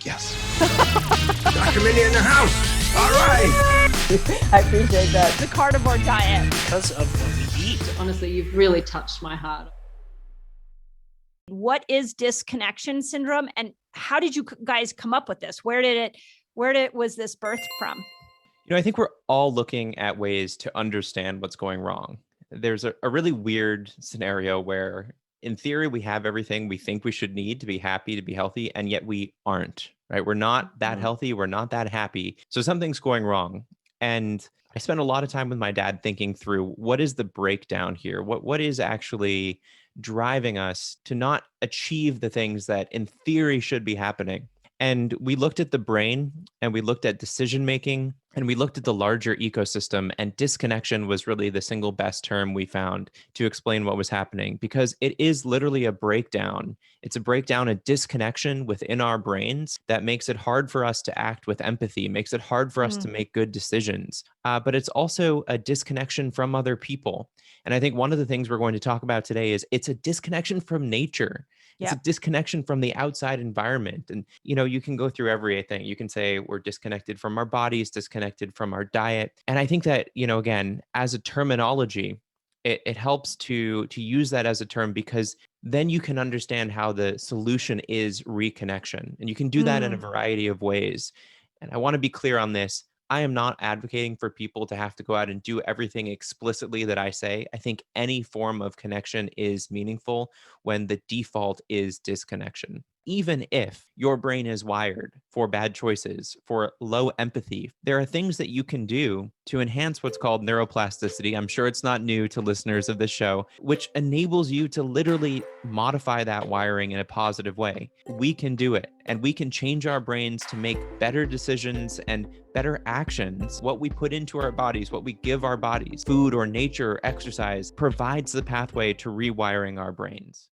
Yes. Doximity in the house. All right. I appreciate that. The carnivore diet. Because of what we eat. Honestly, you've really touched my heart. What is disconnection syndrome, and how did you guys come up with this? Where was this birthed from? I think we're all looking at ways to understand what's going wrong. There's a really weird scenario where, in theory, we have everything we think we should need to be happy, to be healthy, and yet we aren't, right? We're not that healthy. We're not that happy. So something's going wrong. And I spent a lot of time with my dad thinking through what is the breakdown here? What is actually driving us to not achieve the things that in theory should be happening? And we looked at the brain, and we looked at decision making, and we looked at the larger ecosystem, and disconnection was really the single best term we found to explain what was happening, because it is literally a breakdown. It's a breakdown, a disconnection within our brains that makes it hard for us to act with empathy, makes it hard for us to make good decisions. But it's also a disconnection from other people. And I think one of the things we're going to talk about today is it's a disconnection from nature. It's a disconnection from the outside environment. And, you can go through everything. You can say we're disconnected from our bodies, disconnected from our diet. And I think that, again, as a terminology, it helps to use that as a term, because then you can understand how the solution is reconnection. And you can do that in a variety of ways. And I want to be clear on this. I am not advocating for people to have to go out and do everything explicitly that I say. I think any form of connection is meaningful when the default is disconnection. Even if your brain is wired for bad choices, for low empathy, there are things that you can do to enhance what's called neuroplasticity. I'm sure it's not new to listeners of this show, which enables you to literally modify that wiring in a positive way. We can do it, and we can change our brains to make better decisions and better actions. What we put into our bodies, what we give our bodies, food or nature or exercise, provides the pathway to rewiring our brains.